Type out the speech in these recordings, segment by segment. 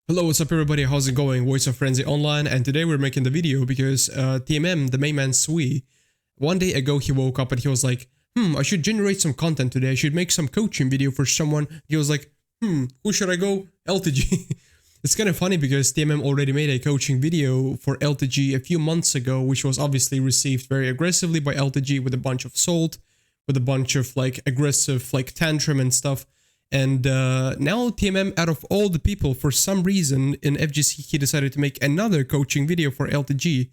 Hello, what's up everybody, how's it going? Voice of Frenzy Online, and today we're making the video because TMM, Themainmanswe, one day ago he woke up and he was like, I should generate some content today, I should make some coaching video for someone. He was like, who should I go? LTG. It's kind of funny because TMM already made a coaching video for LTG a few months ago, which was obviously received very aggressively by LTG with a bunch of salt, with a bunch of like aggressive like tantrum and stuff. And now TMM, out of all the people, for some reason in FGC, he decided to make another coaching video for LTG,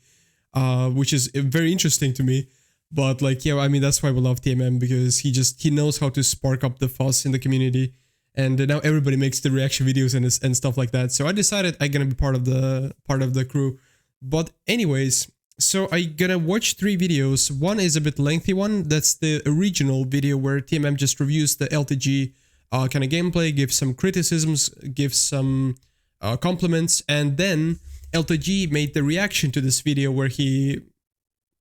which is very interesting to me. But like, yeah, I mean, that's why we love TMM, because he knows how to spark up the fuss in the community. And now everybody makes the reaction videos and stuff like that. So I decided I'm gonna be part of the crew. But anyways, so I'm gonna watch 3 videos. One is a bit lengthy one. That's the original video where TMM just reviews the LTG kind of gameplay, gives some criticisms, gives some compliments, and then LTG made the reaction to this video where he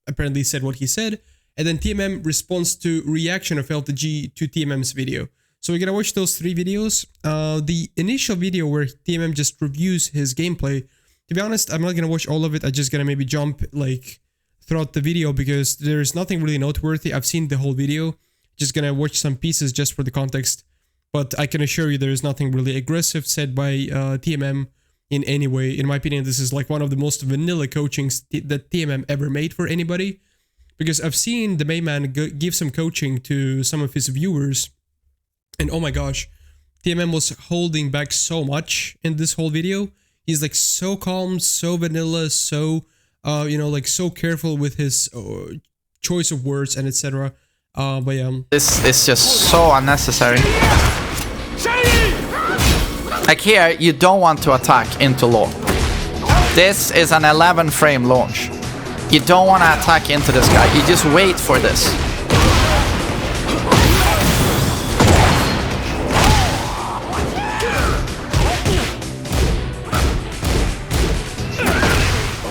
apparently said what he said, and then TMM responds to reaction of LTG to TMM's video. So we're gonna watch those 3 videos. The initial video where TMM just reviews his gameplay, to be honest, I'm not gonna watch all of it. I'm just gonna maybe jump like throughout the video because there's nothing really noteworthy. I've seen the whole video, just gonna watch some pieces just for the context. But I can assure you there is nothing really aggressive said by TMM in any way. In my opinion, this is like one of the most vanilla coachings that TMM ever made for anybody. Because I've seen the main man give some coaching to some of his viewers. And oh my gosh, TMM was holding back so much in this whole video. He's like so calm, so vanilla, so, like so careful with his choice of words and etc. But yeah. This is just so unnecessary. Like here, you don't want to attack into low. This is an 11 frame launch. You don't want to attack into this guy. You just wait for this.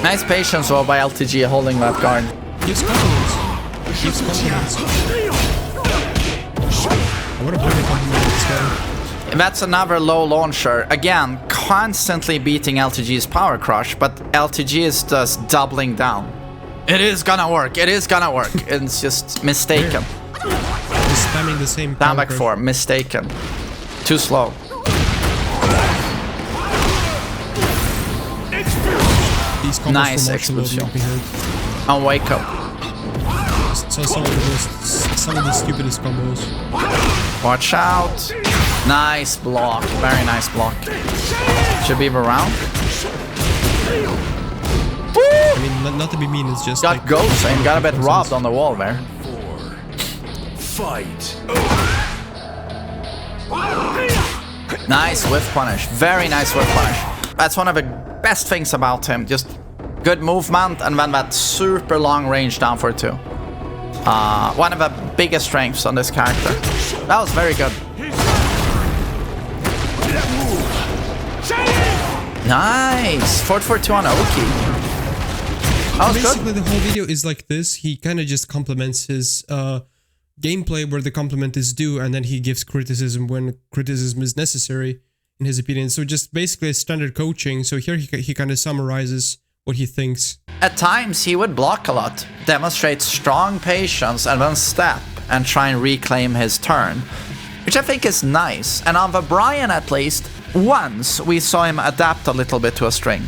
Nice patience though by LTG holding that guard. Gives compliments. Gives compliments. I want to bring a compliment to this guy. That's another low launcher. Again, constantly beating LTG's power crush, but LTG is just doubling down. It is gonna work. It is gonna work. It's just mistaken. Just spamming the same down back 4, mistaken. Too slow. Nice explosion. And wake up. So some of the stupidest combos. Watch out. Nice block. Very nice block. Should be around. I mean, not to be mean, it's just got like ghost and got a bit robbed on the wall there. Fight. Nice whiff punish. Very nice whiff punish. That's one of the best things about him. Just good movement and then that super long range down for 2. One of the biggest strengths on this character. That was very good. Nice! 4-4-2 on Oki. That was basically good. The whole video is like this. He kind of just compliments his gameplay where the compliment is due, and then he gives criticism when criticism is necessary, in his opinion. So just basically a standard coaching. So here he kind of summarizes what he thinks. At times he would block a lot, demonstrate strong patience and then step and try and reclaim his turn, which I think is nice. And on the Brian at least, once we saw him adapt a little bit to a string.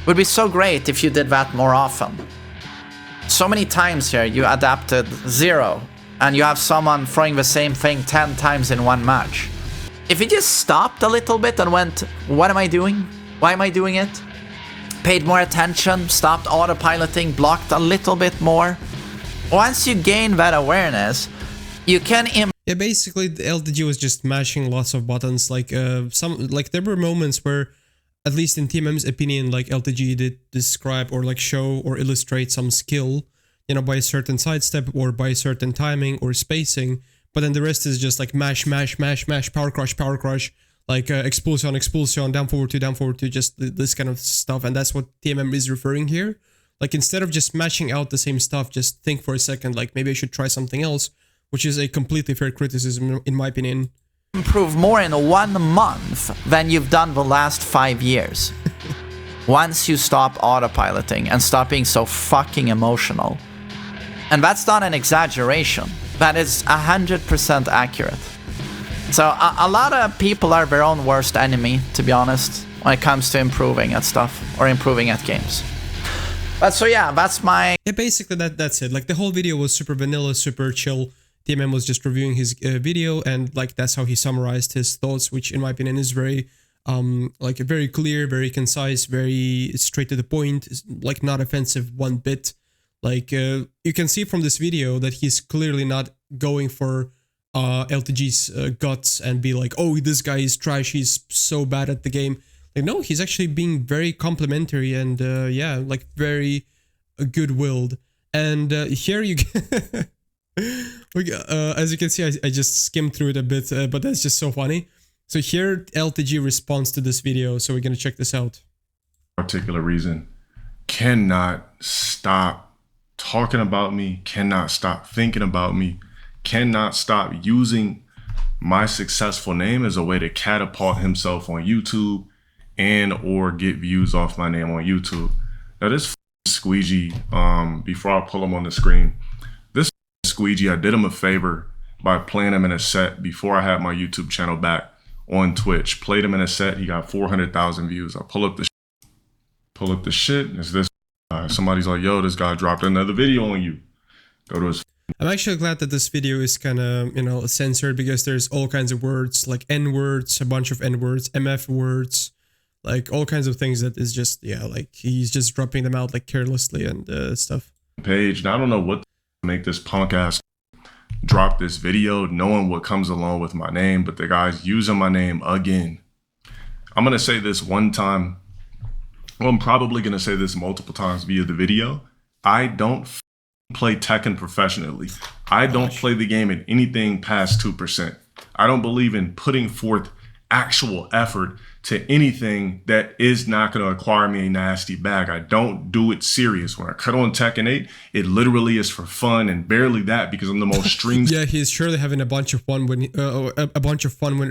Would be so great if you did that more often. So many times here you adapted 0 and you have someone throwing the same thing 10 times in one match. If you just stopped a little bit and went, what am I doing? Why am I doing it? Paid more attention, stopped autopiloting, blocked a little bit more. Once you gain that awareness, you can yeah, basically the LTG was just mashing lots of buttons. Like there were moments where, at least in TMM's opinion, like LTG did describe or like show or illustrate some skill, by a certain sidestep or by a certain timing or spacing. But then the rest is just like mash, power crush, like expulsion, down forward 2, just this kind of stuff. And that's what TMM is referring here. Like instead of just mashing out the same stuff, just think for a second, like maybe I should try something else. Which is a completely fair criticism in my opinion. improve more in 1 month than you've done the last 5 years. Once you stop autopiloting and stop being so fucking emotional. And that's not an exaggeration. That is 100% accurate. So a lot of people are their own worst enemy, to be honest, when it comes to improving at stuff or improving at games. But so yeah, that's my... Yeah, basically that's it. Like the whole video was super vanilla, super chill. TMM was just reviewing his video, and like that's how he summarized his thoughts, which in my opinion is very like very clear, very concise, very straight to the point, like not offensive one bit. Like you can see from this video that he's clearly not going for LTG's guts and be like, oh, this guy is trash, he's so bad at the game. Like, no, he's actually being very complimentary and yeah, like very good-willed. And here you as you can see, I just skimmed through it a bit, but that's just so funny. So here LTG responds to this video, so we're gonna check this out. Particular reason, cannot stop talking about me, cannot stop thinking about me, cannot stop using my successful name as a way to catapult himself on YouTube and or get views off my name on YouTube. Now this squeegee, before I pull him on the screen, this squeegee, I did him a favor by playing him in a set before I had my YouTube channel back on Twitch. Played him in a set, he got 400,000 views. I pull up the shit, it's this guy. Somebody's like, yo, this guy dropped another video on you. Go to his... I'm actually glad that this video is kind of, you know, censored, because there's all kinds of words, like N-words, a bunch of N-words, MF words, like all kinds of things that is just, yeah, like he's just dropping them out like carelessly and stuff. Page, and I don't know what to make this punk ass drop this video knowing what comes along with my name, but the guy's using my name again. I'm gonna say this one time, well, I'm probably gonna say this multiple times via the video. I don't play Tekken professionally. I don't play the game at anything past 2%. I don't believe in putting forth actual effort to anything that is not going to acquire me a nasty bag. I don't do it serious. When I cut on Tekken 8, it literally is for fun, and barely that because I'm the most streamed. Yeah, he's surely having a bunch of fun when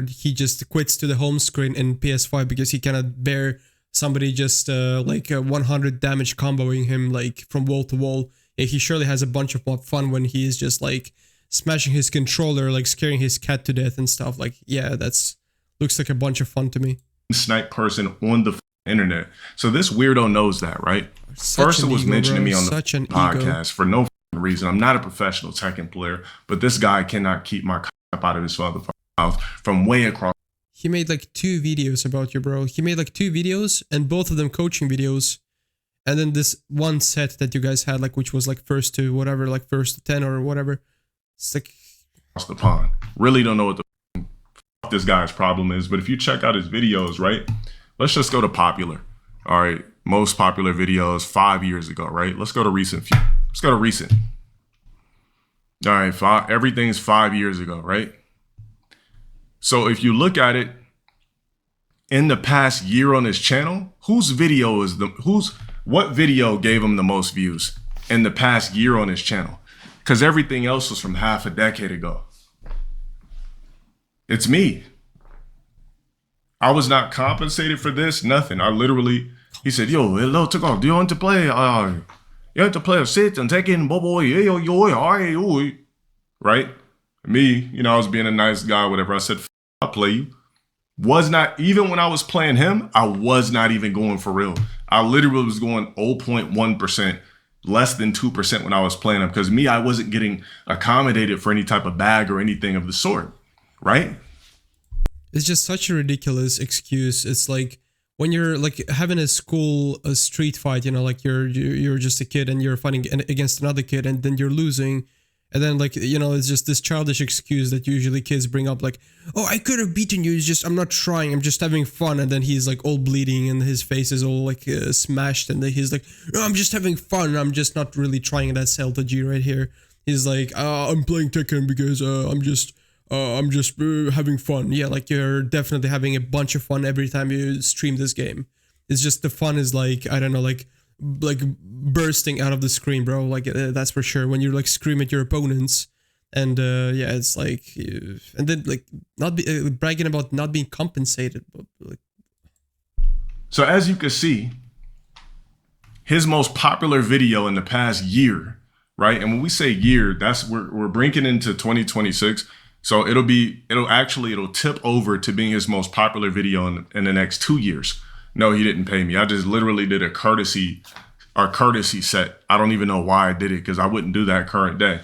he just quits to the home screen in PS5 because he cannot bear somebody just like 100 damage comboing him like from wall to wall. Yeah, he surely has a bunch of fun when he is just like smashing his controller, like scaring his cat to death and stuff. Like, yeah, that's looks like a bunch of fun to me. Snipe person on the internet. So this weirdo knows that, right? First it was mentioned to me on the podcast for no reason. I'm not a professional Tekken player, but this guy cannot keep my crap out of his motherfucking mouth from way across. He made like 2 videos about you, bro. He made like 2 videos, and both of them coaching videos. And then this one set that you guys had, like, which was like first to whatever, like first to 10 or whatever. It's like across the pond. Really don't know what the fuck this guy's problem is, but if you check out his videos, right? Let's just go to popular. All right, most popular videos 5 years ago, right? Let's go to recent. Let's go to recent. All right, everything's 5 years ago, right? So if you look at it in the past year on his channel, what video gave him the most views in the past year on his channel? Because everything else was from half a decade ago. It's me. I was not compensated for this, nothing. I literally, he said, yo, LowTierGod, do you want to play? You have to play a sit and take in boy, right? Me, you know, I was being a nice guy, whatever. I said, I'll play you. Was not, even when I was playing him, I was not even going for real. I literally was going 0.1%, less than 2% when I was playing him. Because me, I wasn't getting accommodated for any type of bag or anything of the sort, right? It's just such a ridiculous excuse. It's like when you're like having a street fight, you know, like you're just a kid and you're fighting against another kid and then you're losing. And then, like, you know, it's just this childish excuse that usually kids bring up, like, oh, I could have beaten you, it's just, I'm not trying, I'm just having fun. And then he's, like, all bleeding and his face is all, like, smashed. And then he's like, no, I'm just having fun, I'm just not really trying. That's LTG right here. He's like, I'm playing Tekken because I'm just having fun. Yeah, like, you're definitely having a bunch of fun every time you stream this game. It's just the fun is, like, I don't know, like bursting out of the screen, bro. Like, that's for sure. When you like scream at your opponents, And yeah, it's like, and then like not be bragging about not being compensated. But, like, so as you can see, his most popular video in the past year, right? And when we say year, that's we're bringing into 2026. So it'll tip over to being his most popular video in the next 2 years. No, he didn't pay me. I just literally did a courtesy set. I don't even know why I did it, because I wouldn't do that current day.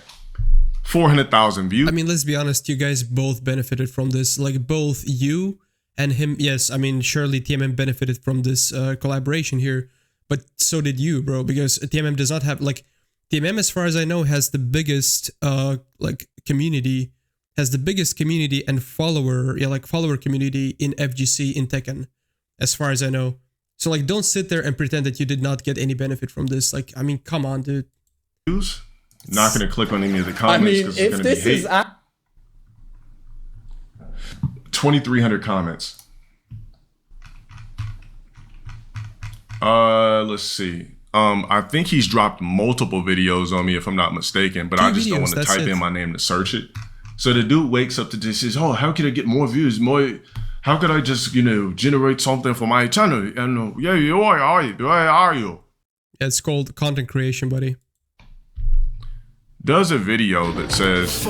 400,000 views. I mean, let's be honest, you guys both benefited from this. Like both you and him. Yes, I mean, surely TMM benefited from this collaboration here, but so did you, bro, because TMM does not have, like, TMM, as far as I know, has the biggest community, and follower community in FGC in Tekken, as far as I know. So like, don't sit there and pretend that you did not get any benefit from this. Like, I mean, come on, dude. Not going to click on any of the comments because it's going to be hate. 2,300 comments. Let's see. I think he's dropped multiple videos on me, if I'm not mistaken, but I just don't want to type in my name to search it. So the dude wakes up to this, says, "Oh, how can I get more views? How could I just, generate something for my channel?" And yeah, where are you? Yeah, it's called content creation, buddy. Does a video that says,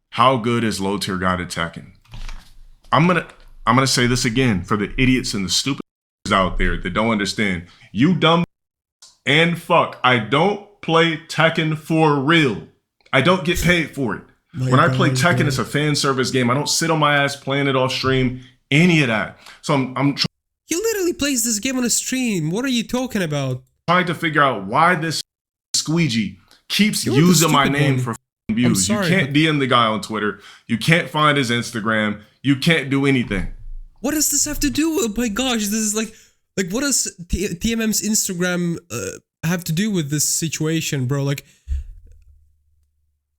"How good is LowTierGod at Tekken?" I'm gonna say this again for the idiots and the stupid out there that don't understand. You dumb and fuck. I don't play Tekken for real. I don't get paid for it. When I play Tekken, it's a fan service game. I don't sit on my ass playing it off stream, any of that. So I'm He literally plays this game on a stream. What are you talking about? Trying to figure out why this squeegee keeps using my name for views. Sorry, you can't DM the guy on Twitter. You can't find his Instagram. You can't do anything. What does this have to do with? My gosh, this is like what does TMM's Instagram have to do with this situation, bro? Like,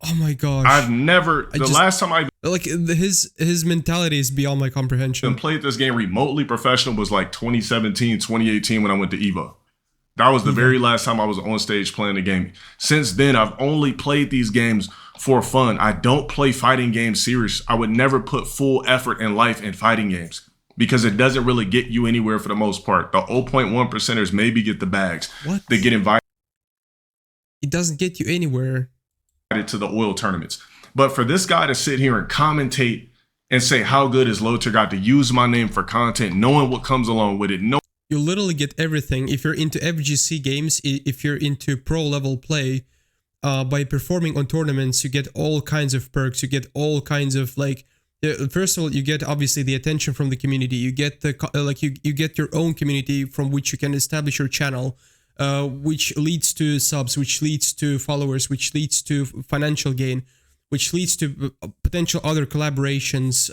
oh my gosh. Last time I his mentality is beyond my comprehension. Played this game remotely professional was like 2017, 2018 when I went to EVO. That was the very last time I was on stage playing the game. Since then, I've only played these games for fun. I don't play fighting games serious. I would never put full effort and life in fighting games because it doesn't really get you anywhere for the most part. The 0.1%ers maybe get the bags. What? They get invited. It doesn't get you anywhere. To the oil tournaments. But for this guy to sit here and commentate and say how good is LowTierGod, to use my name for content, knowing what comes along with it, you literally get everything. If you're into FGC games, if you're into pro level play, by performing on tournaments, you get all kinds of perks. You get all kinds of first of all, you get obviously the attention from the community. You get you get your own community from which you can establish your channel, which leads to subs, which leads to followers, which leads to financial gain, which leads to potential other collaborations.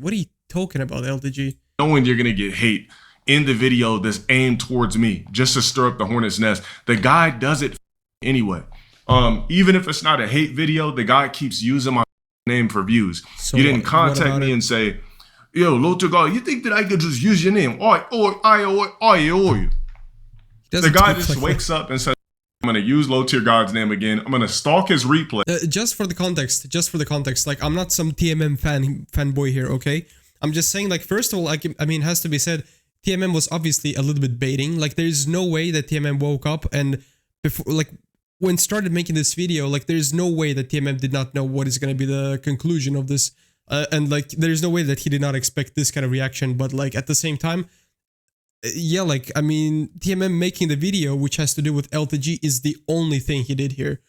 What are you talking about, LTG? Knowing you're gonna get hate in the video that's aimed towards me just to stir up the hornet's nest. The guy does it anyway. Even if it's not a hate video, the guy keeps using my name for views. So you didn't contact me and say, "Yo, LowTierGod, you think that I could just use your name?" The guy just wakes up and says, "I'm going to use LowTierGod's name again. I'm going to stalk his replay." Just for the context, like, I'm not some TMM fanboy here, okay? I'm just saying, like, first of all, I mean, it has to be said, TMM was obviously a little bit baiting. Like, there's no way that TMM woke up and before, like, when started making this video, like, there's no way that TMM did not know what is going to be the conclusion of this. And, like, there's no way that he did not expect this kind of reaction. But, like, at the same time, yeah, like, I mean, TMM making the video, which has to do with LTG, is the only thing he did here.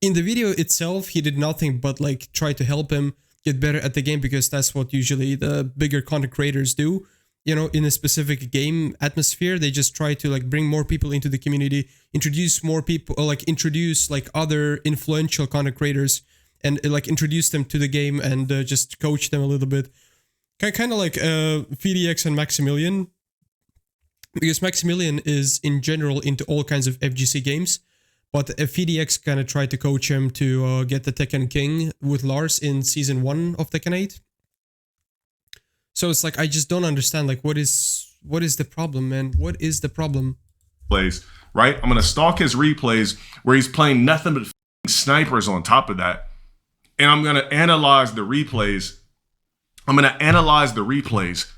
In the video itself, he did nothing but, like, try to help him get better at the game, because that's what usually the bigger content creators do. You know, in a specific game atmosphere, they just try to, like, bring more people into the community, introduce more people, or, like, introduce, like, other influential content creators, and, like, introduce them to the game and just coach them a little bit. Kind of like VDX and Maximilian, because Maximilian is in general into all kinds of FGC games, but VDX kind of tried to coach him to get the Tekken King with Lars in Season 1 of Tekken 8. So it's like, I just don't understand, like, what is the problem, man? What is the problem? Plays, right? I'm going to stalk his replays where he's playing nothing but snipers on top of that. and I'm gonna analyze the replays. I'm gonna analyze the replays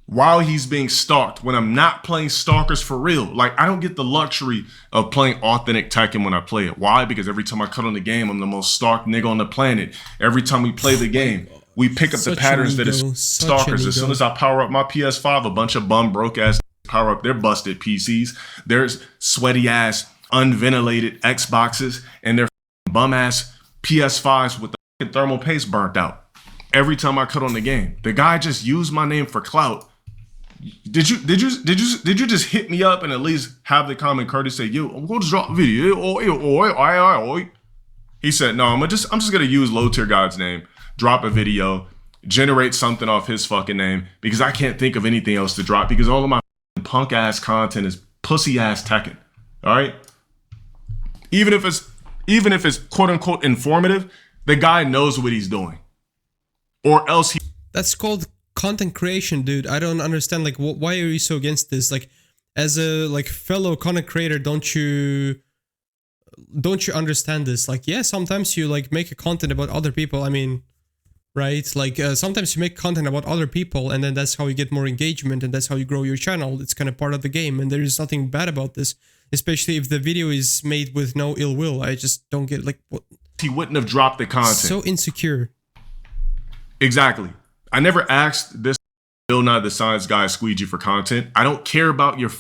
while he's being stalked when I'm not playing stalkers for real. Like, I don't get the luxury of playing authentic Tekken when I play it. Why? Because every time I cut on the game, I'm the most stalked nigga on the planet. Every time we play the game, we pick up the patterns that is stalkers. As soon as I power up my PS5, a bunch of bum broke ass power up their busted PCs. There's sweaty ass unventilated Xboxes and their bum ass PS5s with the thermal paste burnt out. Every time I cut on the game, the guy just used my name for clout. Did you just hit me up and at least have the common courtesy say, yo, I'm gonna drop a video. He said, no, I'm just gonna use LowTierGod's name, drop a video, generate something off his fucking name, because I can't think of anything else to drop, because all of my punk ass content is pussy ass Tekken. All right. Even if it's quote unquote informative, the guy knows what he's doing. Or else he... That's called content creation, dude. I don't understand, like, why are you so against this? Like, as a like fellow content creator, don't you understand this? Like, yeah, sometimes you like make a content about other people. I mean, right? Like, sometimes you make content about other people, and then that's how you get more engagement, and that's how you grow your channel. It's kind of part of the game, and there is nothing bad about this, especially if the video is made with no ill will. I just don't get, like, what... He wouldn't have dropped the content. So insecure. Exactly. I never asked this Bill Nye the Science Guy squeegee for content. I don't care about your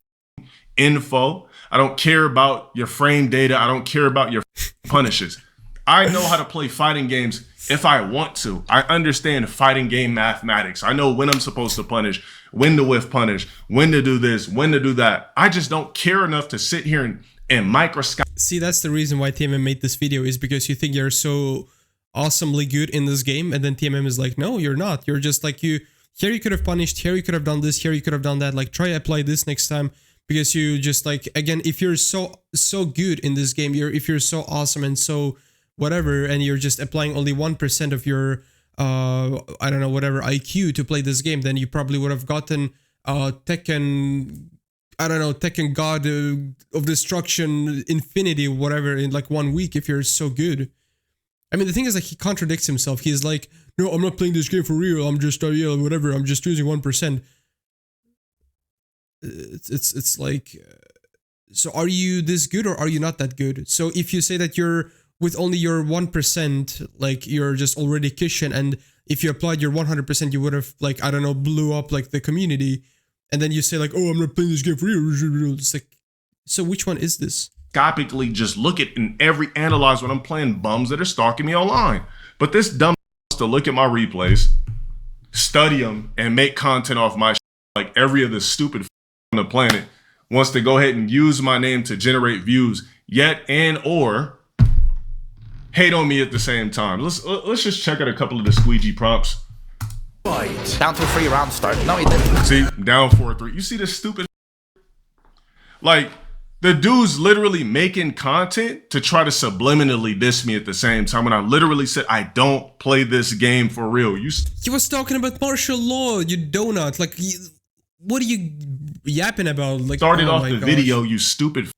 info. I don't care about your frame data. I don't care about your punishes. I know how to play fighting games if I want to. I understand fighting game mathematics. I know when I'm supposed to punish, when to whiff punish, when to do this, when to do that. I just don't care enough to sit here and microscope. See, that's the reason why TMM made this video, is because you think you're so awesomely good in this game, and then TMM is like, no, you're not. You're just like, here you could have punished, here you could have done this, here you could have done that. Like, try apply this next time, because you just, like, again, if you're so good in this game, if you're so awesome and so whatever, and you're just applying only 1% of your I don't know, whatever IQ to play this game, then you probably would have gotten Tekken, I don't know, Tekken God of Destruction Infinity, whatever, in like 1 week if you're so good. I mean, the thing is, like, he contradicts himself. He's like, no, I'm not playing this game for real. I'm just, yeah, whatever. I'm just using 1%. It's like, so are you this good or are you not that good? So if you say that you're with only your 1%, like, you're just already Kishin, and if you applied your 100%, you would have, like, I don't know, blew up, like, the community. And then you say, like, oh, I'm not playing this game for real. It's like, so which one is this? Scopically just look at and analyze when I'm playing bums that are stalking me online. But this dumb wants to look at my replays, study them, and make content off my shit like every other stupid on the planet wants to go ahead and use my name to generate views, yet and or hate on me at the same time. Let's just check out a couple of the squeegee prompts. Fight. Down to a 3-round start. No, he didn't. See, down 4-3. You see this stupid, like, the dude's literally making content to try to subliminally diss me at the same time when I literally said I don't play this game for real. He was talking about martial law, you donut. Like, what are you yapping about? Like, started off the video, you stupid.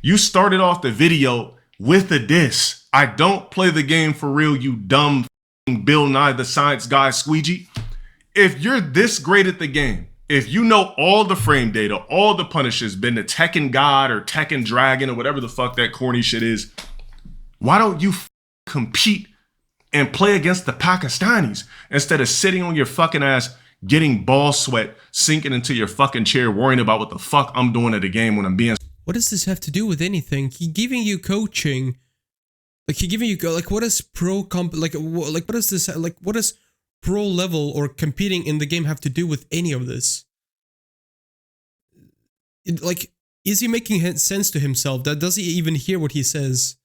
You started off the video with a diss. I don't play the game for real, you dumb Bill Nye the Science Guy squeegee. If you're this great at the game, if you know all the frame data, all the punishes, been the Tekken God or Tekken Dragon or whatever the fuck that corny shit is, why don't you compete and play against the Pakistanis instead of sitting on your fucking ass, getting ball sweat, sinking into your fucking chair, worrying about what the fuck I'm doing at the game when I'm being... What does this have to do with anything? He giving you coaching. Like, he giving you, like, what is what is this, like, what does pro level or competing in the game have to do with any of this? Like, is he making sense to himself? Does he even hear what he says?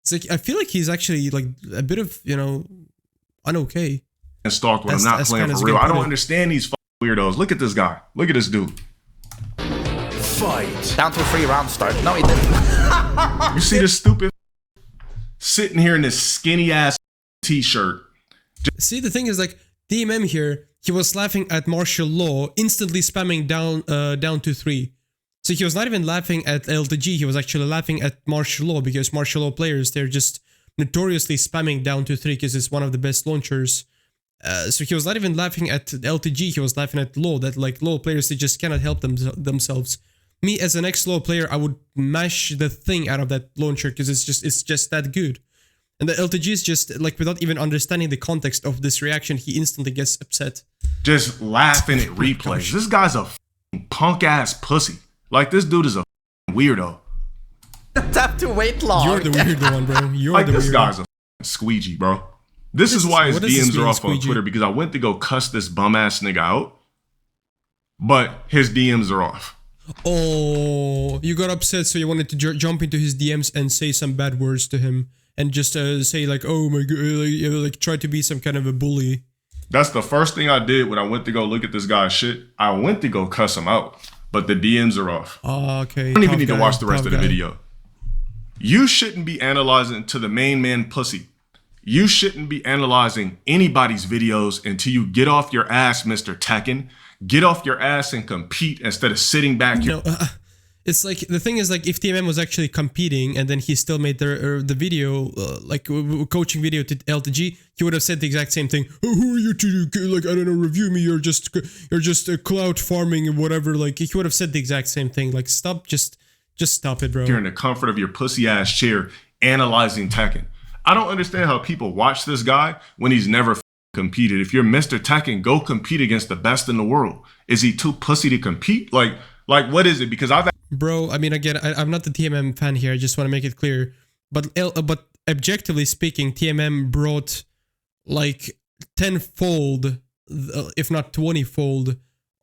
It's like, I feel like he's actually, like, a bit of, you know, unokay. And stalked when I'm not playing for real. I don't understand these weirdos. Look at this guy. Look at this dude. Fight. Down to a 3-round start. No, he didn't. You see this stupid sitting here in this skinny ass t-shirt. See, the thing is, like, TMM here, he was laughing at martial law, instantly spamming down to 3. So he was not even laughing at LTG, he was actually laughing at martial law, because martial law players, they're just notoriously spamming down to 3 because it's one of the best launchers. So he was not even laughing at LTG, he was laughing at Low, that like Low players, they just cannot help themselves. Me as an ex-Low player, I would mash the thing out of that launcher because it's just that good. And the LTG is just like, without even understanding the context of this reaction, he instantly gets upset. Just laughing at replays. This guy's a punk ass pussy. Like, this dude is a weirdo. Tap to wait long. You're the weirdo one, bro. You're like, the this weirdo. guy's a squeegee, bro. This is why his DMs are off on Twitter, because I went to go cuss this bum ass nigga out, but his DMs are off. Oh, you got upset, so you wanted to jump into his DMs and say some bad words to him, and just say like, "Oh my god," like try to be some kind of a bully. That's the first thing I did when I went to go look at this guy's shit. I went to go cuss him out, but the DMs are off. Oh, okay. I don't even need to watch the rest of the video. You shouldn't be analyzing to the main man pussy. You shouldn't be analyzing anybody's videos until you get off your ass, Mr. Tekken. Get off your ass and compete instead of sitting back here. No, it's like, the thing is like, if TMM was actually competing and then he still made the video, like coaching video to LTG, he would have said the exact same thing. Oh, who are you to, like, I don't know, review me, you're just clout farming and whatever. Like, he would have said the exact same thing. Like, stop, just stop it, bro. You're in the comfort of your pussy ass chair analyzing Tekken. I don't understand how people watch this guy when he's never competed. If you're Mr. Tekken, go compete against the best in the world. Is he too pussy to compete? Like what is it? Because Bro, I mean, again, I'm not the TMM fan here. I just want to make it clear. But objectively speaking, TMM brought like 10-fold, if not 20-fold,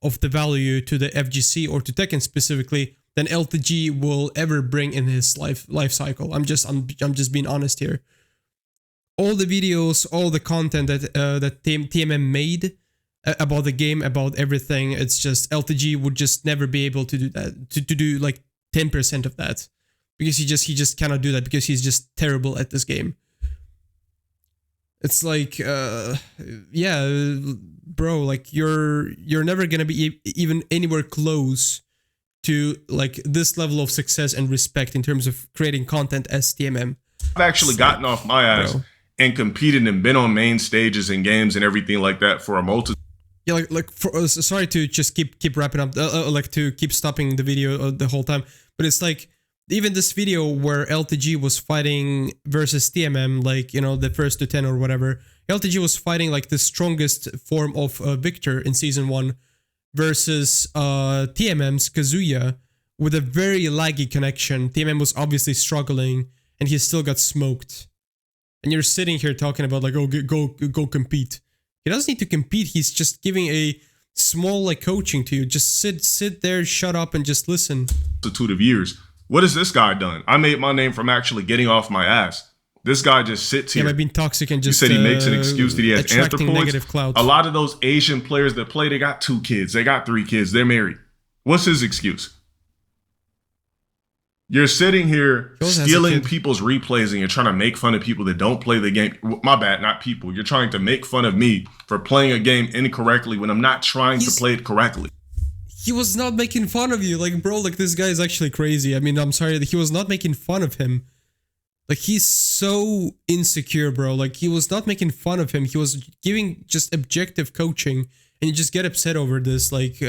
of the value to the FGC or to Tekken specifically than LTG will ever bring in his life cycle. I'm just being honest here. All the videos, all the content that TMM made about the game, about everything, it's just LTG would just never be able to do that, to do like 10% of that, because he just cannot do that, because he's just terrible at this game. It's like, yeah, bro, like you're never gonna be even anywhere close to like this level of success and respect in terms of creating content as TMM. I've actually gotten off my ass, bro, and competed and been on main stages and games and everything like that for a multitude. Yeah, sorry to just keep wrapping up, like to keep stopping the video the whole time, but it's like, even this video where LTG was fighting versus TMM, like, you know, the first to 10 or whatever, LTG was fighting like the strongest form of Victor in season 1 versus TMM's Kazuya with a very laggy connection. TMM was obviously struggling and he still got smoked. And you're sitting here talking about like, oh, go compete. He doesn't need to compete. He's just giving a small like coaching to you. Just sit there, shut up, and just listen. Multitude of years. What has this guy done? I made my name from actually getting off my ass. This guy just sits here. Yeah, by being toxic and just. You said he makes an excuse that he has negative clout. A lot of those Asian players that play, they got 2 kids, they got 3 kids, they're married. What's his excuse? You're sitting here stealing people's replays and you're trying to make fun of people that don't play the game. My bad, not people. You're trying to make fun of me for playing a game incorrectly when I'm not trying to play it correctly. He was not making fun of you. Like, bro, like, this guy is actually crazy. I mean, I'm sorry. He was not making fun of him. Like, he's so insecure, bro. Like, he was not making fun of him. He was giving just objective coaching. And you just get upset over this. Like,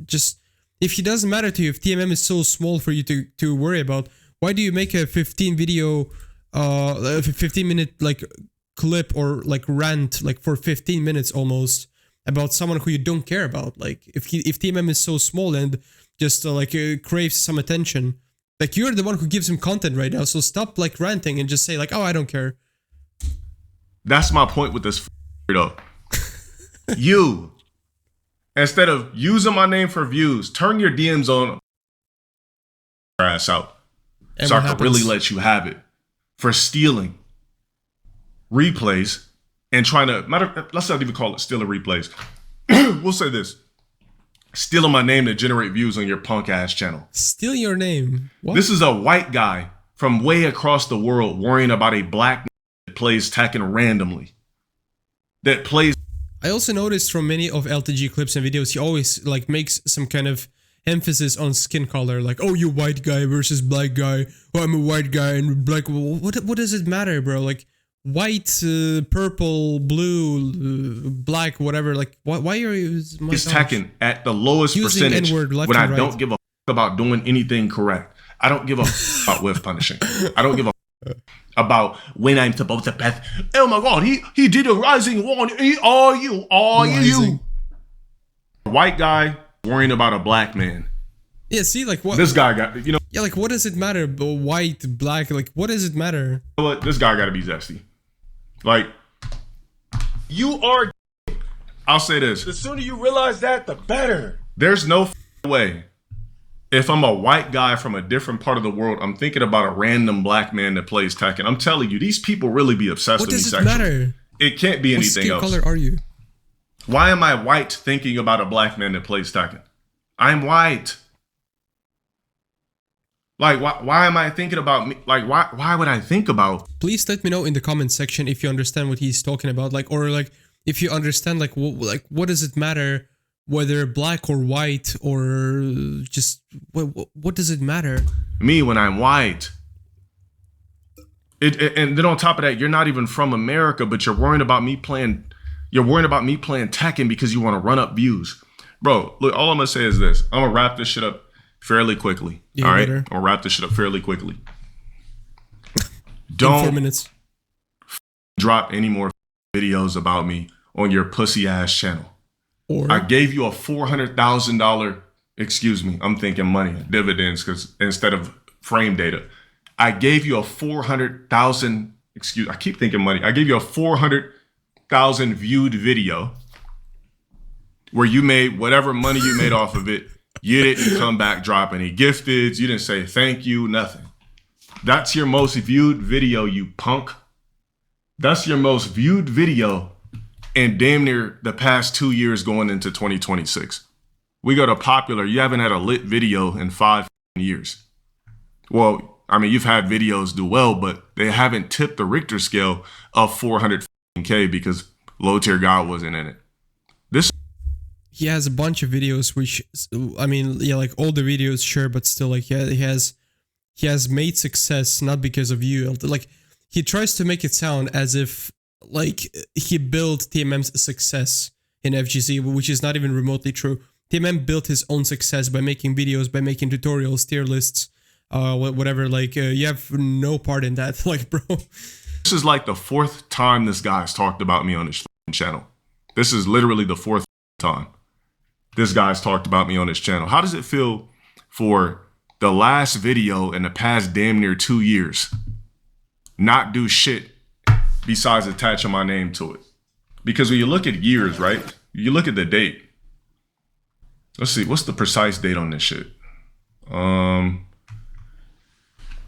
just... If he doesn't matter to you, if TMM is so small for you to worry about, why do you make a 15 minute like clip or like rant like for 15 minutes almost about someone who you don't care about? Like if TMM is so small and just craves some attention, like you're the one who gives him content right now, so stop like ranting and just say like, oh, I don't care. That's my point with this though. You. Instead of using my name for views, turn your DMs on ass out. And so I can really let you have it. For stealing replays and trying to, let's not even call it stealing replays. We'll say this. Stealing my name to generate views on your punk ass channel. Steal your name? What? This is a white guy from way across the world worrying about a black that plays Tekken randomly. That plays. I also noticed from many of LTG clips and videos, he always like makes some kind of emphasis on skin color, like, oh, you white guy versus black guy, oh, I'm a white guy and black. What does it matter, bro? Like, white, purple, blue, black, whatever. Like, why are you? It's Tekken at the lowest using percentage N-word left when I and right. don't give a about doing anything correct. I don't give a about whiff punishing. I don't give a about when I'm supposed to pass. Oh my God, he did a rising one. Are you? White guy worrying about a black man. Yeah, see, like what this guy got, you know. Yeah, like what does it matter? White, black, like what does it matter? You know what? This guy got to be zesty. Like, you are. I'll say this: the sooner you realize that, the better. There's no way. If I'm a white guy from a different part of the world, I'm thinking about a random black man that plays Tekken. I'm telling you, these people really be obsessed with me sexually. What does it matter? It can't be anything else. What skin color are you? Why am I white thinking about a black man that plays Tekken? I'm white. Like, why am I thinking about me? Like, why would I think about? Please let me know in the comment section if you understand what he's talking about. Like, or like, if you understand, like, what does it matter? Whether black or white or just what does it matter? Me when I'm white. And then on top of that, you're not even from America, but you're worrying about me playing. You're worrying about me playing Tekken because you want to run up views, bro. Look, all I'm gonna say is this: I'm gonna wrap this shit up fairly quickly. Yeah, all right, I'm gonna wrap this shit up fairly quickly. Don't 4 minutes. Drop any more videos about me on your pussy ass channel. Or I gave you a $400,000, excuse me, I'm thinking money, dividends, because instead of frame data, I gave you a 400,000, I keep thinking money. I gave you a 400,000 viewed video where you made whatever money you made off of it. You didn't come back, drop any gifteds. You didn't say thank you, nothing. That's your most viewed video, you punk. That's your most viewed video. And damn near the past 2 years going into 2026. We go to popular. You haven't had a lit video in 5 years. Well, I mean, you've had videos do well, but they haven't tipped the Richter scale of 400K because LowTierGod wasn't in it. He has a bunch of videos, which, I mean, yeah, like all the videos, sure, but still, like, yeah, he has made success not because of you. Like, he tries to make it sound as if like he built TMM's success in FGC, which is not even remotely true. TMM built his own success by making videos, by making tutorials, tier lists, whatever. Like, you have no part in that, like, bro. This is like the 4th time this guy's talked about me on his channel. This is literally the 4th time this guy's talked about me on his channel. How does it feel for the last video in the past damn near 2 years not do shit besides attaching my name to it? Because when you look at years, right? You look at the date. Let's see, what's the precise date on this shit? What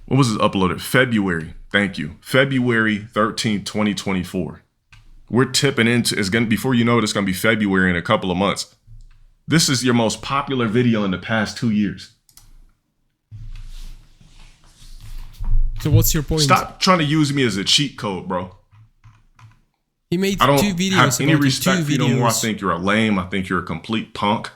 was it uploaded? February, thank you. February 13th, 2024. We're tipping into, it's gonna, before you know it, it's gonna be February in a couple of months. This is your most popular video in the past 2 years. So what's your point? Stop trying to use me as a cheat code, bro. He made I don't 2 videos. have any respect for you no more. I think you're a lame. I think you're a complete punk.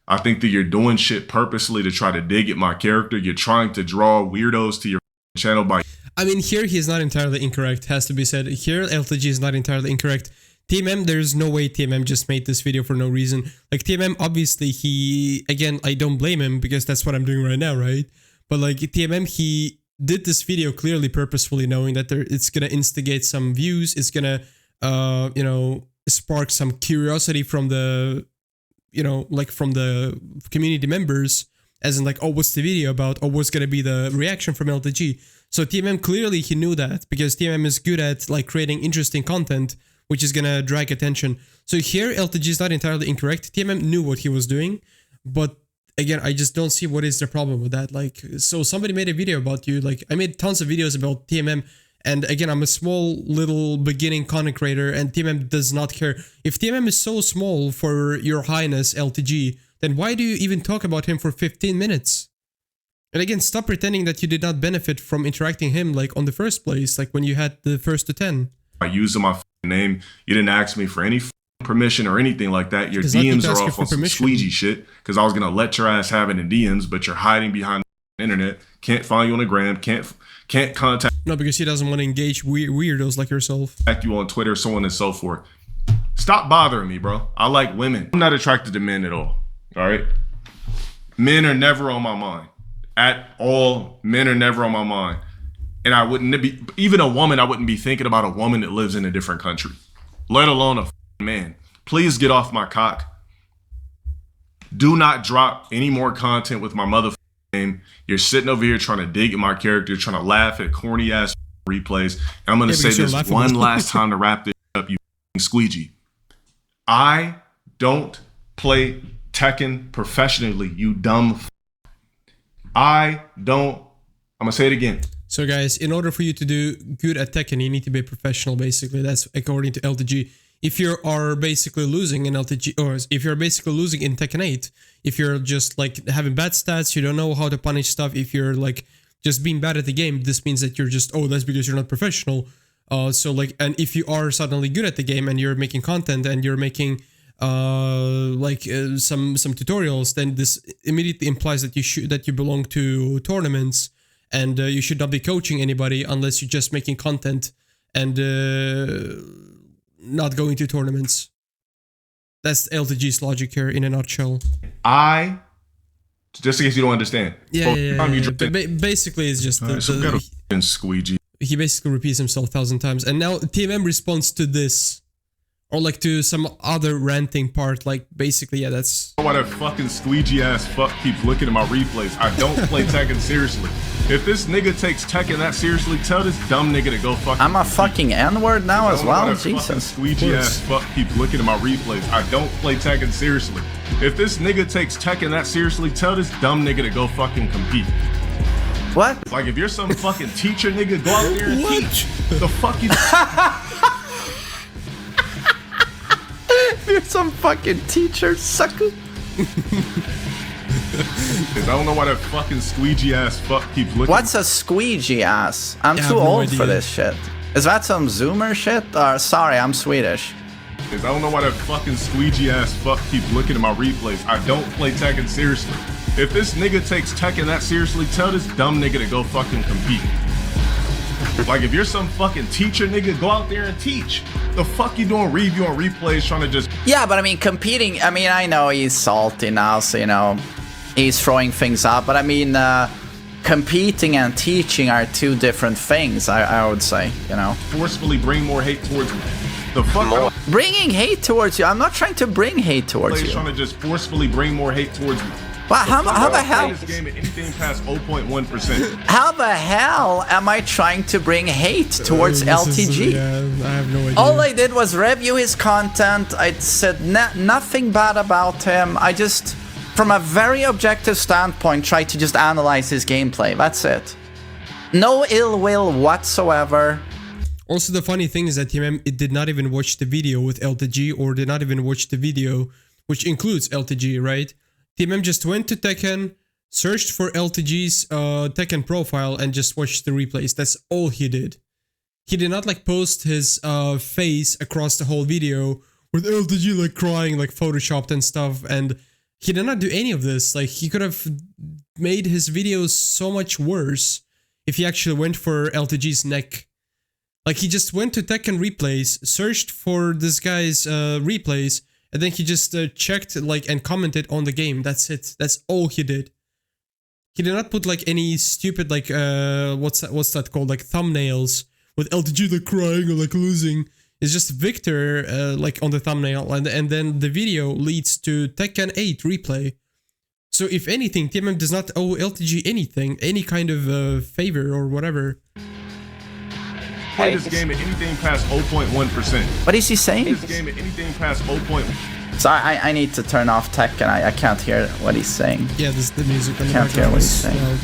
I think that you're doing shit purposely to try to dig at my character. You're trying to draw weirdos to your channel by... I mean, here he's not entirely incorrect, has to be said. Here, LTG is not entirely incorrect. TMM, there's no way TMM just made this video for no reason. Like, TMM, obviously, he... Again, I don't blame him because that's what I'm doing right now, right? But, like, TMM, he did this video clearly purposefully knowing that it's gonna instigate some views. It's gonna... you know, spark some curiosity from the, you know, like from the community members, as in like, oh, what's the video about? Or what's going to be the reaction from LTG? So TMM, clearly he knew that because TMM is good at like creating interesting content, which is going to drag attention. So here LTG is not entirely incorrect. TMM knew what he was doing, but again, I just don't see what is the problem with that. Like, so somebody made a video about you. Like, I made tons of videos about TMM. And again, I'm a small little beginning content creator and TMM does not care. If TMM is so small for your highness LTG, then why do you even talk about him for 15 minutes? And again, stop pretending that you did not benefit from interacting him like on the first place, like when you had the first to 10. I used my name. You didn't ask me for any permission or anything like that. Your DMs are off on some squeegee shit because I was going to let your ass have it in DMs, but you're hiding behind internet, can't find you on the gram, can't contact No, because he doesn't want to engage weirdos like yourself. you on Twitter, so on and so forth. Stop bothering me, bro. I like women. I'm not attracted to men at all. All right? Men are never on my mind. At all, men are never on my mind. And I wouldn't be, even a woman, I wouldn't be thinking about a woman that lives in a different country, let alone a man. Please get off my cock. Do not drop any more content with my mother name. You're sitting over here trying to dig at my character, trying to laugh at corny ass replays. And I'm going to say this one last time to wrap this up, you squeegee. I don't play Tekken professionally, you dumb I don't. I'm going to say it again. So guys, in order for you to do good at Tekken, you need to be a professional, basically. That's according to LTG. If you are basically losing in LTG, or if you're basically losing in Tekken 8, if you're just like having bad stats, you don't know how to punish stuff, if you're like just being bad at the game, this means that you're just, oh, that's because you're not professional. So like, and if you are suddenly good at the game and you're making content and you're making some tutorials, then this immediately implies that you belong to tournaments, and you should not be coaching anybody unless you're just making content and not going to tournaments. That's LTG's logic here in a nutshell. Just in case you don't understand. Basically, it's just squeegee. He basically repeats himself 1,000 times, and now TMM responds to this, or like to some other ranting part. Like basically, yeah, that's why that fucking squeegee ass fuck keeps looking at my replays. I don't play Tekken seriously. If this nigga takes Tekken that seriously, tell this dumb nigga to go fucking. I'm a fucking N-word now as well. Jesus. Squeegee ass fuck keeps looking at my replays. I don't play Tekken seriously. If this nigga takes Tekken that seriously, tell this dumb nigga to go fucking compete. What? Like if you're some fucking teacher, nigga, go out there and teach. The fuck you. You're some fucking teacher, sucker. I don't know why that fucking squeegee ass fuck keeps looking. What's a squeegee ass? I'm too old for this shit. Is that some Zoomer shit? Or sorry, I'm Swedish. I don't know why that fucking squeegee ass fuck keeps looking at my replays. I don't play Tekken seriously. If this nigga takes Tekken that seriously, tell this dumb nigga to go fucking compete. Like if you're some fucking teacher, nigga, go out there and teach. The fuck you doing review on replays trying to just... Yeah, but I mean, competing, I mean, I know he's salty now, so, you know, he's throwing things up, but I mean, competing and teaching are two different things, I would say, you know. Forcefully bring more hate towards me. The fuck? Bringing hate towards you? I'm not trying to bring hate towards you. Trying to just forcefully bring more hate towards me. Well, how the hell? This game at anything past 0.1%. How the hell am I trying to bring hate towards LTG? I have no idea. All I did was review his content. I said nothing bad about him. I just, from a very objective standpoint, tried to just analyze his gameplay. That's it. No ill will whatsoever. Also, the funny thing is that TMM did not even watch the video with LTG, or did not even watch the video, which includes LTG, right? TMM just went to Tekken, searched for LTG's Tekken profile, and just watched the replays. That's all he did. He did not like post his face across the whole video with LTG like crying, like photoshopped and stuff, and he did not do any of this. Like, he could have made his videos so much worse if he actually went for LTG's neck. Like, he just went to Tekken replays, searched for this guy's replays, and then he just checked like and commented on the game. That's it. That's all he did. He did not put like any stupid like what's that called, like thumbnails with LTG like crying or like losing. It's just Victor like on the thumbnail, and then the video leads to Tekken 8 replay. So if anything, TMM does not owe LTG anything, any kind of favor or whatever. Play this game at anything past 0.1%. What is he saying? Play this game at anything past 0.1%. Sorry, I need to turn off Tekken. I can't hear what he's saying. Yeah, this is the music. I can't hear what he's saying. Loud.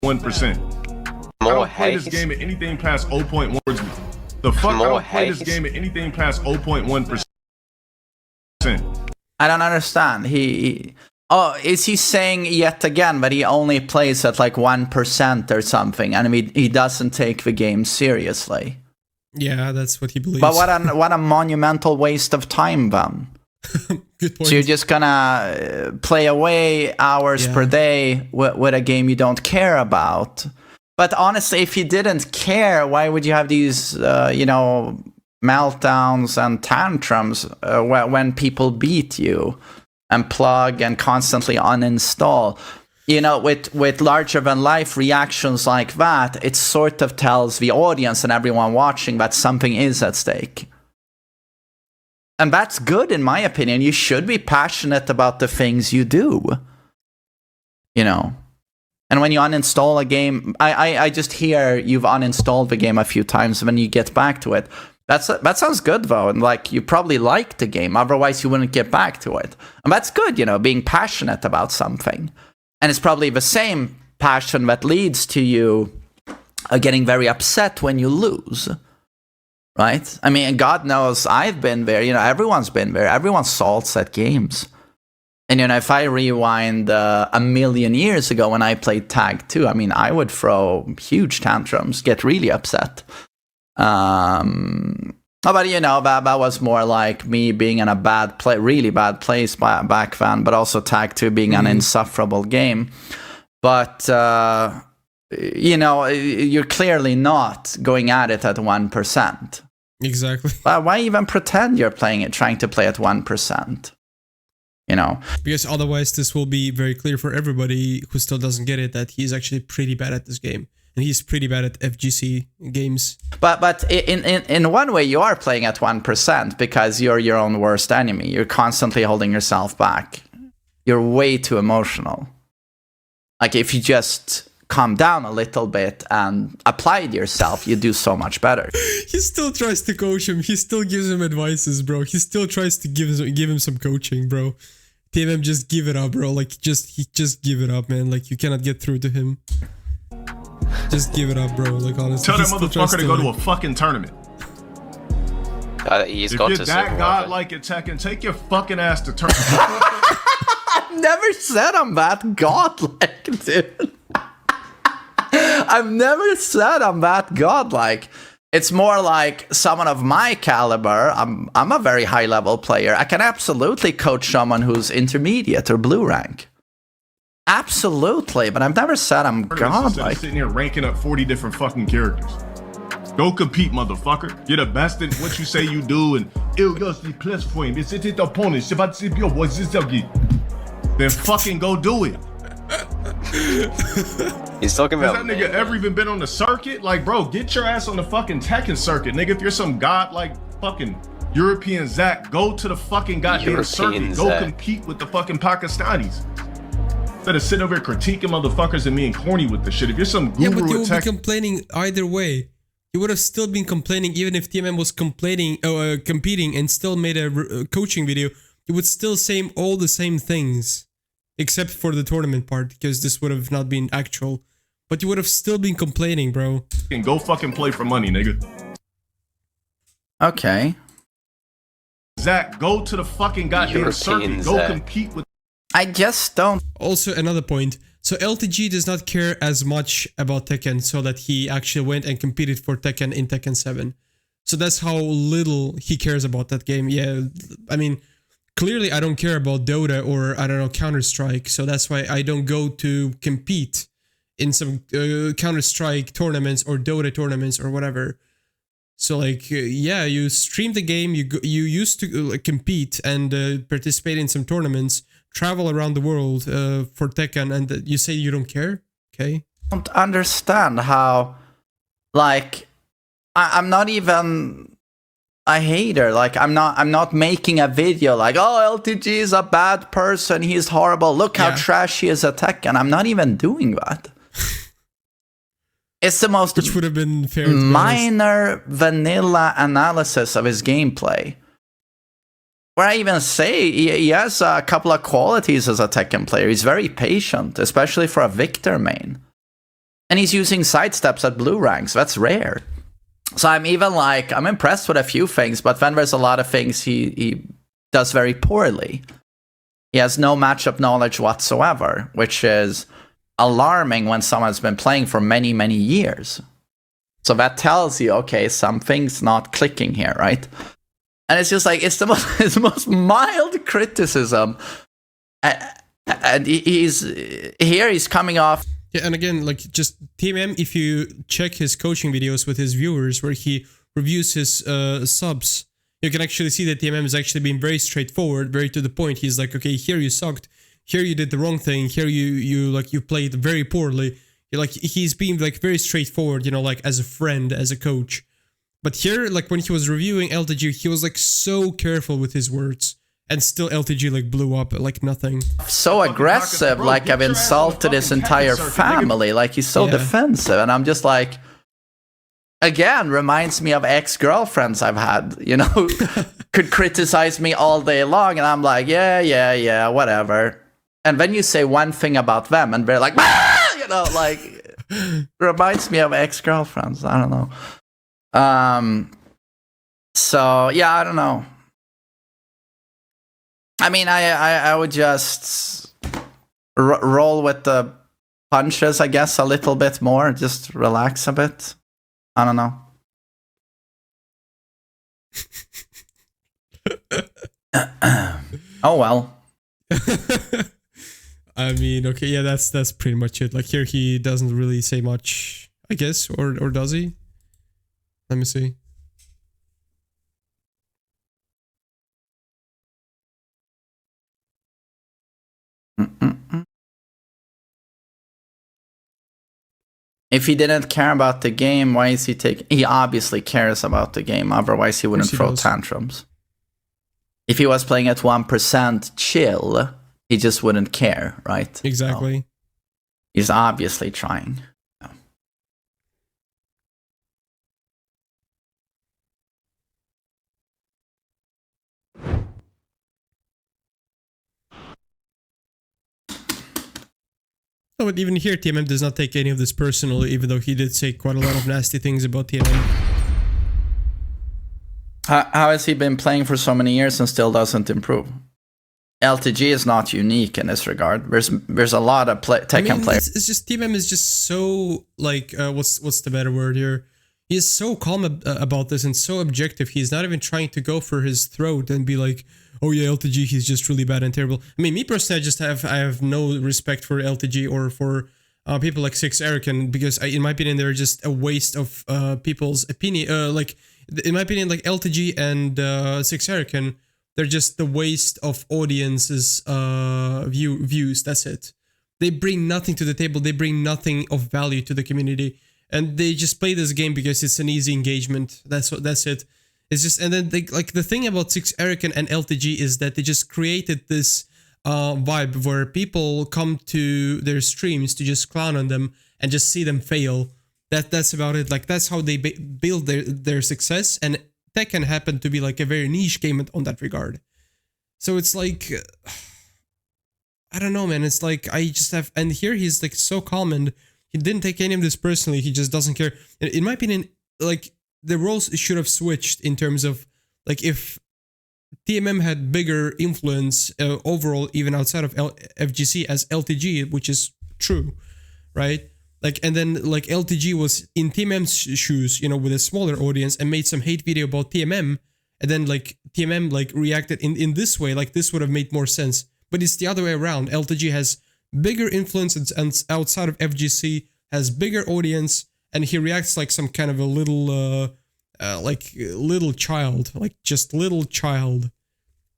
1%. I don't play this game at anything past 0.1%. The fuck? I don't play this game at anything past 0.1%. I don't understand. Oh, is he saying yet again that he only plays at like 1% or something, and he doesn't take the game seriously? Yeah, that's what he believes. But what a monumental waste of time then. Good point. So you're just gonna play away hours per day with a game you don't care about. But honestly, if you didn't care, why would you have these, meltdowns and tantrums when people beat you and plug and constantly uninstall? With larger than life reactions like that, it sort of tells the audience and everyone watching that something is at stake. And that's good, in my opinion. You should be passionate about the things you do. And when you uninstall a game, I just hear you've uninstalled the game a few times when you get back to it. That sounds good, though. And like, you probably like the game. Otherwise, you wouldn't get back to it. And that's good, being passionate about something. And it's probably the same passion that leads to you getting very upset when you lose. Right? I mean, God knows I've been there. Everyone's been there. Everyone salts at games. And, if I rewind a million years ago when I played Tag 2, I mean, I would throw huge tantrums, get really upset. But, that was more like me being in a really bad place back then, but also Tag 2 being an insufferable game. But, you're clearly not going at it at 1%. Exactly. Why even pretend you're trying to play at 1%? Because otherwise this will be very clear for everybody who still doesn't get it that he's actually pretty bad at this game. And he's pretty bad at FGC games. But in one way you are playing at 1% because you're your own worst enemy. You're constantly holding yourself back. You're way too emotional. Like, if you just calm down a little bit and apply it yourself, you do so much better. He still tries to coach him. He still gives him advices, bro. He still tries to give him some coaching, bro. TMM, just give it up, bro. Like, just give it up, man. Like, you cannot get through to him. Just give it up, bro. Like, honestly. Tell that motherfucker to go to a fucking tournament. He's If got you're to that Silver godlike at Tekken, take your fucking ass to tournament. I've never said I'm that godlike, dude. I've never said I'm that godlike. It's more like someone of my caliber. I'm a very high level player. I can absolutely coach someone who's intermediate or blue rank. Absolutely, but I've never said I'm godlike. Sitting here ranking up 40 different fucking characters. Go compete, motherfucker. You're the best at what you say you do, and then fucking go do it. He's talking Has about that nigga ever even been on the circuit? Like, bro, get your ass on the fucking Tekken circuit, nigga. If you're some god like fucking European Zach, go to the fucking goddamn circuit. Go compete with the fucking Pakistanis. Instead of sitting over here critiquing motherfuckers and being corny with the shit. If you're some guru, yeah, but you would be complaining either way. You would have still been complaining even if TMM was competing and still made a coaching video. You would still say all the same things, except for the tournament part, because this would have not been actual. But you would have still been complaining, bro. And go fucking play for money, nigga. Okay. Zach, go to the fucking goddamn circuit. Go compete with. I just don't. Also, another point. So LTG does not care as much about Tekken, so that he actually went and competed for Tekken in Tekken 7. So that's how little he cares about that game. Yeah, I mean, clearly I don't care about Dota or, I don't know, Counter-Strike. So that's why I don't go to compete in some Counter-Strike tournaments or Dota tournaments or whatever. So like, yeah, you stream the game, you used to compete and participate in some tournaments, travel around the world for Tekken, and you say you don't care? Okay. I don't understand how, like, I'm not even a hater. Like, I'm not making a video like, oh, LTG is a bad person, he's horrible, look how trash he is at Tekken. I'm not even doing that. It's the most Which would have been fair, minor vanilla analysis of his gameplay. Where I even say he has a couple of qualities as a Tekken player. He's very patient, especially for a Victor main. And he's using sidesteps at blue ranks. That's rare. So I'm even like, I'm impressed with a few things, but then there's a lot of things he does very poorly. He has no matchup knowledge whatsoever, which is alarming when someone's been playing for many, many years. So that tells you, okay, something's not clicking here, right? And it's just like, it's the most, it's the most mild criticism. And he's coming off. Yeah, and again, like just TMM, if you check his coaching videos with his viewers where he reviews his subs, you can actually see that TMM is actually being very straightforward, very to the point. He's like, okay, here you sucked, here you did the wrong thing, here you played very poorly. You're like, he's being like very straightforward, you know, like as a friend, as a coach. But here, like when he was reviewing LTG, he was like so careful with his words. And still LTG like blew up like nothing. So aggressive, like I've insulted his entire family. Like he's so defensive. And I'm just like, again, reminds me of ex-girlfriends I've had, you know, could criticize me all day long. And I'm like, yeah, whatever. And then you say one thing about them and they're like, ah! You know, like, reminds me of ex-girlfriends. I don't know. So, yeah, I don't know. I mean, I would just roll with the punches, I guess, a little bit more. Just relax a bit. I don't know. Oh, well. I mean, okay, yeah, that's pretty much it. Like here he doesn't really say much, I guess, or does he? Let me see. If he didn't care about the game, why is he taking... He obviously cares about the game, otherwise he wouldn't throw tantrums. If he was playing at 1% chill, he just wouldn't care, right? Exactly. So he's obviously trying. No, but even here, TMM does not take any of this personally, even though he did say quite a lot of nasty things about TMM. How has he been playing for so many years and still doesn't improve? LTG is not unique in this regard. There's a lot of Tekken players. It's just TMM is just so like what's the better word here? He is so calm about this and so objective. He's not even trying to go for his throat and be like, oh yeah, LTG, he's just really bad and terrible. I mean, me personally, I have no respect for LTG or for people like Six Erican, because in my opinion, they're just a waste of people's opinion. Like in my opinion, like LTG and Six Erican, they're just the waste of audience's views. That's it. They bring nothing to the table. They bring nothing of value to the community, and they just play this game because it's an easy engagement. That's it. It's just, and then like the thing about Six Erican and LTG is that they just created this vibe where people come to their streams to just clown on them and just see them fail. That's about it. Like that's how they build their success, and Tekken happened to be like a very niche game on that regard. So it's like, I don't know, man. It's like I just have, and here he's like so calm and he didn't take any of this personally. He just doesn't care. In my opinion, like the roles should have switched in terms of like if TMM had bigger influence overall, even outside of FGC as LTG, which is true, right? Like, and then like LTG was in TMM's shoes, you know, with a smaller audience and made some hate video about TMM, and then like TMM like reacted in this way, like this would have made more sense. But it's the other way around. LTG has bigger influence and outside of FGC has bigger audience, and he reacts like some kind of a little little child, like just little child,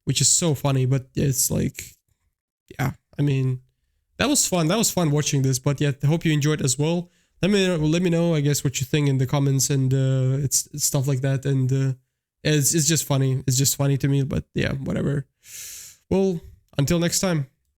which is so funny. But it's like, yeah, I mean, that was fun. That was fun watching this. But yeah, I hope you enjoyed as well. Let me know, I guess, what you think in the comments, and it's stuff like that. And it's just funny. It's just funny to me. But yeah, whatever. Well, until next time.